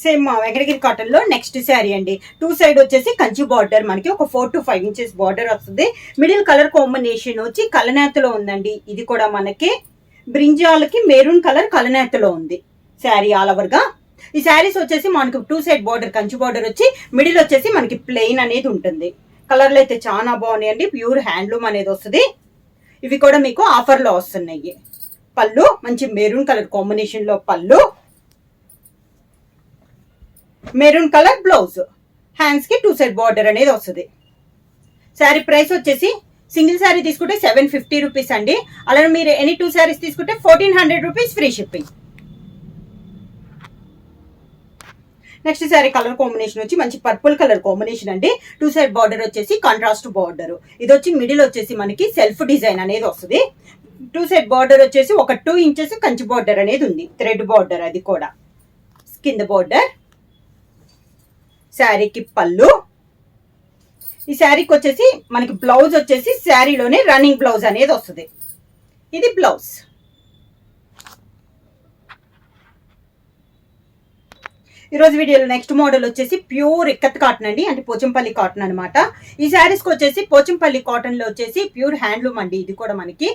Same Venkatagiri cotton లో next sari అండి. 2 side వచ్చేసి కంచి బార్డర్, మనకి ఒక 4 to 5 ఇంచెస్ బార్డర్ వస్తుంది. మిడిల్ కలర్ కాంబినేషన్ వచ్చి కలనేతలో ఉందండి. ఇది కూడా మనకి బ్రింజాలకి మెరూన్ కలర్ కలనేతలో ఉంది శారీ ఆల్ ఓవర్ గా. ఈ శారీస్ వచ్చేసి మనకి 2 సైడ్ బార్డర్ కంచి బార్డర్ వచ్చి మిడిల్ వచ్చేసి మనకి ప్లెయిన్ అనేది ఉంటుంది. కలర్లు అయితే చాలా బాగున్నాయండి. ప్యూర్ హ్యాండ్లూమ్ అనేది వస్తుంది. ఇవి కూడా మీకు ఆఫర్ లో వస్తున్నాయి. పళ్ళు మంచి మెరూన్ కలర్ కాంబినేషన్ లో పళ్ళు, మెరూన్ కలర్ బ్లౌజ్, హ్యాండ్స్ కి 2 సైడ్ బార్డర్ అనేది వస్తుంది. శారీ ప్రైస్ వచ్చేసి సింగిల్ శారీ తీసుకుంటే 750 రూపీస్ అండి. అలానే మీరు ఎనీ 2 శారీస్ తీసుకుంటే 1400 rupees free shipping. Next sari colour combination వచ్చి మంచి పర్పుల్ కలర్ కాంబినేషన్ అండి. 2 సైడ్ బార్డర్ వచ్చేసి కాంట్రాస్ట్ బార్డర్. ఇది వచ్చి మిడిల్ వచ్చేసి మనకి సెల్ఫ్ డిజైన్ అనేది వస్తుంది. 2 సైడ్ బార్డర్ వచ్చేసి ఒక 2 ఇంచెస్ కంచి బార్డర్ అనేది ఉంది, థ్రెడ్ బార్డర్. అది కూడా కింద బార్డర్. శారీకి పళ్ళు. ఈ శారీకి వచ్చేసి మనకి బ్లౌజ్ వచ్చేసి శారీలోనే రన్నింగ్ బ్లౌజ్ అనేది వస్తుంది. ఇది బ్లౌజ్. ఈరోజు వీడియోలో నెక్స్ట్ మోడల్ వచ్చేసి ప్యూర్ ఇక్కత్ కాటన్ అండి, అంటే పోచంపల్లి కాటన్ అనమాట. ఈ శారీస్ కి వచ్చేసి పోచంపల్లి కాటన్ లో వచ్చేసి ప్యూర్ హ్యాండ్లూమ్ అండి. ఇది కూడా మనకి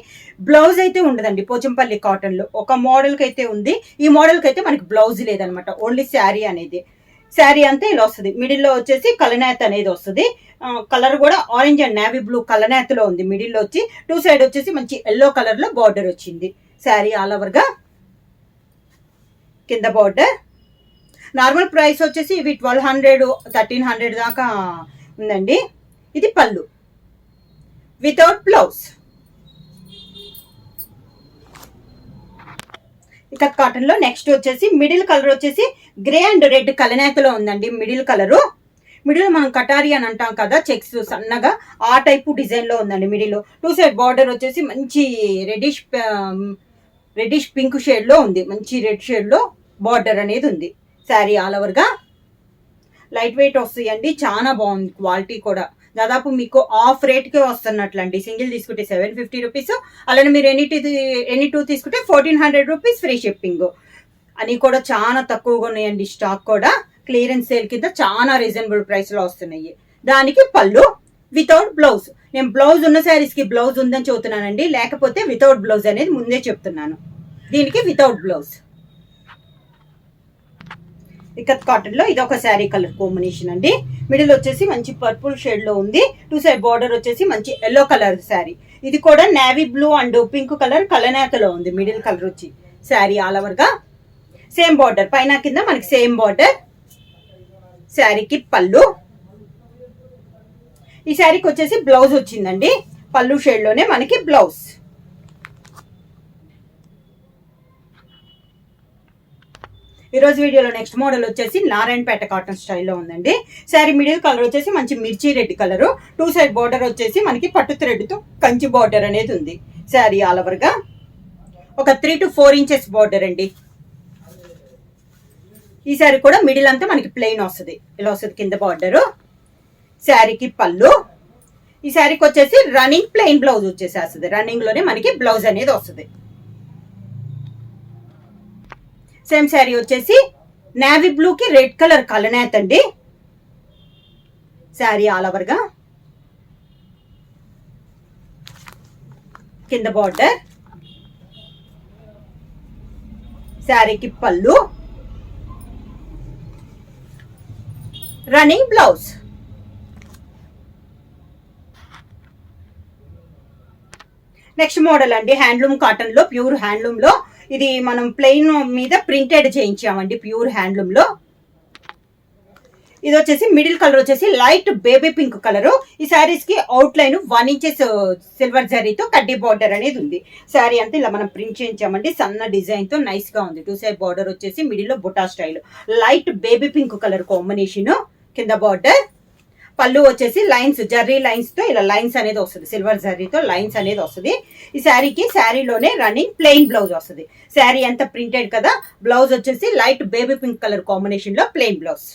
బ్లౌజ్ అయితే ఉండదండి. పోచంపల్లి కాటన్ లో ఒక మోడల్ కి అయితే ఉంది, ఈ మోడల్ కి అయితే మనకి బ్లౌజ్ లేదనమాట, ఓన్లీ శారీ అనేది. శారీ అంతా ఇలా వస్తుంది. మిడిల్ లో వచ్చేసి కలనేత అనేది వస్తుంది. కలర్ కూడా ఆరెంజ్ అండ్ నేవీ బ్లూ కలనేతలో ఉంది. మిడిల్ లో వచ్చి 2 సైడ్ వచ్చేసి మంచి ఎల్లో కలర్ లో బార్డర్ వచ్చింది. శారీ ఆల్ ఓవర్ గా కింద బార్డర్. నార్మల్ ప్రైస్ వచ్చేసి ఇవి 1200 1300 దాకా ఉందండి. ఇది పళ్ళు వితౌట్ బ్లౌజ్. ఇక్కత్ కాటన్ లో నెక్స్ట్ వచ్చేసి మిడిల్ కలర్ వచ్చేసి గ్రే అండ్ రెడ్ కలనేతలో ఉందండి. మిడిల్ కలరు, మిడిల్ మనం కటారి అని అంటాం కదా, చెక్స్ సన్నగా, ఆ టైపు డిజైన్ లో ఉందండి. మిడిల్ 2 సైడ్ బార్డర్ వచ్చేసి మంచి రెడ్డిష్ పింక్ షేడ్ లో ఉంది. మంచి రెడ్ షేడ్ లో బార్డర్ అనేది ఉంది. శారీ ఆల్ ఓవర్ గా లైట్ వెయిట్ వస్తాయండి. చాలా బాగుంది క్వాలిటీ కూడా. దాదాపు మీకు ఆఫ్ రేట్ కే వస్తున్నట్లండి. సింగిల్ తీసుకుంటే 750 రూపీస్, అలానే మీరు ఎనీ టూ తీసుకుంటే 1400 రూపీస్ ఫ్రీ షిప్పింగ్. అని కూడా చాలా తక్కువగా ఉన్నాయండి. స్టాక్ కూడా క్లియరెన్స్ సేల్ కింద చాలా రీజనబుల్ ప్రైస్ లో వస్తున్నాయి. దానికి పళ్ళు వితౌట్ బ్లౌజ్. నేను బ్లౌజ్ ఉన్న శారీస్ కి బ్లౌజ్ ఉందని చెబుతున్నానండి, లేకపోతే వితౌట్ బ్లౌజ్ అనేది ముందే చెప్తున్నాను. దీనికి వితౌట్ బ్లౌజ్. ఇక్కత్ కాటన్ లో ఇది ఒక శారీ కలర్ కాంబినేషన్ అండి. మిడిల్ వచ్చేసి మంచి పర్పుల్ షేడ్ లో ఉంది. 2 సైడ్ బార్డర్ వచ్చేసి మంచి ఎల్లో కలర్ శారీ. ఇది కూడా navy blue and pink colour కలనేతలో ఉంది. మిడిల్ కలర్ వచ్చి శారీ ఆల్ ఓవర్ గా సేమ్ బార్డర్, పైన కింద మనకి సేమ్ బార్డర్. శారీకి పళ్ళు. ఈ శారీకి వచ్చేసి బ్లౌజ్ వచ్చిందండి. పళ్ళు షేడ్ లోనే మనకి బ్లౌజ్. ఈరోజు వీడియోలో నెక్స్ట్ మోడల్ వచ్చేసి నారాయణపేట కాటన్ స్టైల్లో ఉందండి. శారీ మిడిల్ కలర్ వచ్చేసి మంచి మిర్చి రెడ్ కలర్. 2 సైడ్ బార్డర్ వచ్చేసి మనకి పట్టు థ్రెడ్ తో కంచి బార్డర్ అనేది ఉంది. శారీ ఆల్ ఓవర్ గా ఒక 3 to 4 ఇంచెస్ బార్డర్ అండి. ఈ శారీ కూడా మిడిల్ అంతా మనకి ప్లెయిన్ వస్తుంది, ఇలా వస్తుంది కింద బార్డర్. శారీకి పళ్ళు. ఈ శారీకి వచ్చేసి రన్నింగ్ ప్లెయిన్ బ్లౌజ్ వచ్చేసేస్తుంది. రన్నింగ్ లోనే మనకి బ్లౌజ్ అనేది వస్తుంది. సేమ్ శారీ వచ్చేసి నేవీ బ్లూ కి రెడ్ కలర్ కలనేత అండి. శారీ ఆల్ ఓవర్ గా కింద బార్డర్. శారీకి పళ్ళు, రన్నింగ్ బ్లౌజ్. నెక్స్ట్ మోడల్ అండి హ్యాండ్లూమ్ కాటన్ లో, ప్యూర్ హ్యాండ్లూమ్ లో. ఇది మనం ప్లెయిన్ మీద ప్రింటెడ్ చేయించామండి ప్యూర్ హ్యాండ్లూమ్ లో. ఇది వచ్చేసి మిడిల్ కలర్ వచ్చేసి లైట్ బేబీ పింక్ కలర్. ఈ శారీస్ కి అవుట్ లైన్ 1 ఇంచెస్ సిల్వర్ జరీతో కడ్డీ బార్డర్ అనేది ఉంది. శారీ అంతా ఇలా మనం ప్రింట్ చేయించామండి, సన్న డిజైన్ తో నైస్ గా ఉంది. 2 సైడ్ బార్డర్ వచ్చేసి మిడిల్ లో buta style, light baby pink colour combination. కింద బార్డర్. పళ్ళు వచ్చేసి లైన్స్, జర్రీ లైన్స్ తో ఇలా లైన్స్ అనేది వస్తుంది, సిల్వర్ జర్రీతో లైన్స్ అనేది వస్తుంది. ఈ శారీకి శారీలోనే రన్నింగ్ ప్లెయిన్ బ్లౌజ్ వస్తుంది. శారీ అంతా ప్రింటెడ్ కదా, బ్లౌజ్ వచ్చేసి light baby pink colour combination లో ప్లెయిన్ బ్లౌజ్.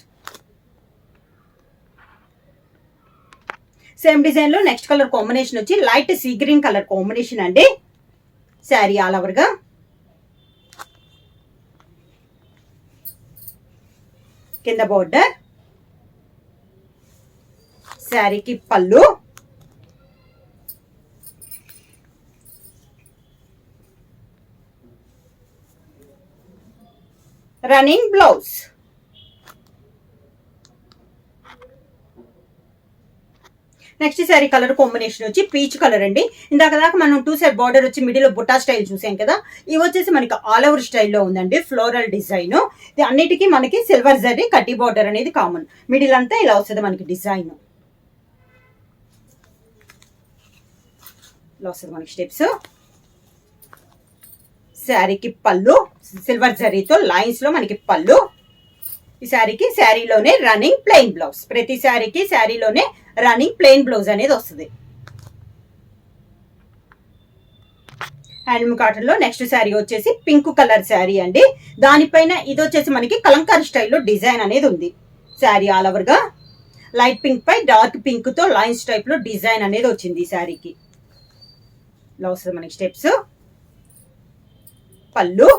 సేమ్ డిజైన్ లో నెక్స్ట్ కలర్ కాంబినేషన్ వచ్చి light sea green colour combination అండి. శారీ ఆల్ ఓవర్ గా కింద బోర్డర్, శారీకి పళ్ళు, running blouse. Next sari colour combination వచ్చి పీచ్ కలర్ అండి. ఇందాక దాకా మనం 2 సైడ్ బార్డర్ వచ్చి మిడిల్ బుట్టా స్టైల్ చూసాం కదా, ఇవి వచ్చేసి మనకి ఆల్ ఓవర్ స్టైల్లో ఉందండి. ఫ్లోరల్ డిజైన్, ఇది అన్నిటికీ మనకి సిల్వర్ జరీ కడ్డీ బార్డర్ అనేది కామన్. మిడిల్ అంతా ఇలా వస్తుంది మనకి డిజైన్, ఇలా వస్తుంది మనకి స్టెప్స్. శారీకి పళ్ళు సిల్వర్ జరీతో లైన్స్ లో మనకి పళ్ళు. ఈ శారీకి శారీలోనే రన్నింగ్ ప్లెయిన్ బ్లౌజ్. ప్రతి శారీకి శారీలోనే రన్నింగ్ ప్లెయిన్ బ్లౌజ్ అనేది వస్తుంది. హ్యాండ్లూమ్ కాటన్ లో నెక్స్ట్ శారీ వచ్చేసి పింక్ కలర్ శారీ అండి. దానిపైన ఇది వచ్చేసి మనకి కలంకారీ స్టైల్లో డిజైన్ అనేది ఉంది. శారీ ఆల్ ఓవర్ గా లైట్ పింక్ పై డార్క్ పింక్ తో లైన్స్ టైప్ లో డిజైన్ అనేది వచ్చింది ఈ శారీకి. ఇలా వస్తుంది మనకి స్టెప్స్, పళ్ళు.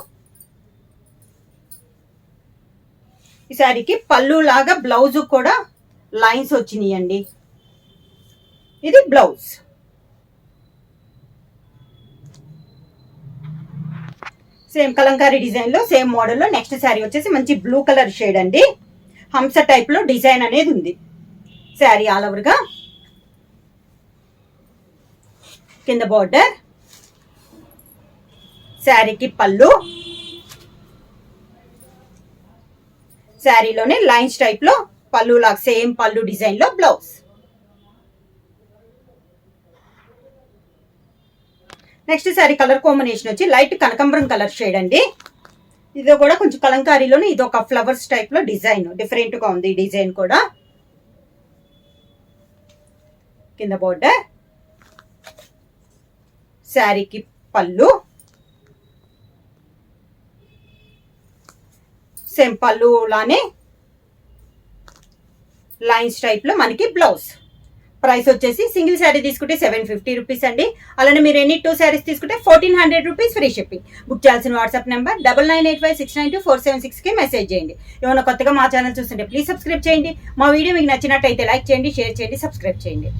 ఈ శారీకి పళ్ళు లాగా బ్లౌజ్ కూడా లైన్స్ వచ్చినాయండి. ఇది బ్లౌజ్. సేమ్ కలంకారీ డిజైన్ లో సేమ్ మోడల్ లో నెక్స్ట్ శారీ వచ్చేసి మంచి బ్లూ కలర్ షేడ్ అండి. హంస టైప్ లో డిజైన్ అనేది ఉంది. శారీ ఆల్ ఓవర్ గా కింద బోర్డర్, శారీకి పళ్ళు, శారీలోనే లైన్స్ టైప్ లో పళ్ళు లాగా సేమ్ పళ్ళు డిజైన్ లో blouse. Next sari colour combination వచ్చి లైట్ కనకాంబరం కలర్ షేడ్ అండి. ఇది కూడా కొంచెం కలంకారీలోనే ఇది ఒక ఫ్లవర్స్ టైప్ లో డిజైన్, డిఫరెంట్ గా ఉంది ఈ డిజైన్ కూడా. కింద బోర్డర్, శారీకి పళ్ళు, సేమ్ పళ్ళు లానే లైన్స్ టైప్ లో మనకి బ్లౌజ్. ప్రైస్ వచ్చేసి సింగిల్ శారీ తీసుకుంటే 750 రూపీస్ అండి. అలానే మీరు ఎన్ని 2 శారీస్ తీసుకుంటే 1400 రూపీస్ ఫ్రీ షిప్పింగ్. బుక్ చేయాల్సిన వాట్సాప్ నెంబర్ 9985692476కి మెసేజ్ చేయండి. ఏమైనా కొత్తగా మా ఛానల్ చూస్తుంటే ప్లీజ్ సబ్స్క్రైబ్ చేయండి. మా వీడియో మీకు నచ్చినట్టయితే లైక్ చేయండి, షేర్ చేయండి, సబ్స్క్రైబ్ చేయండి.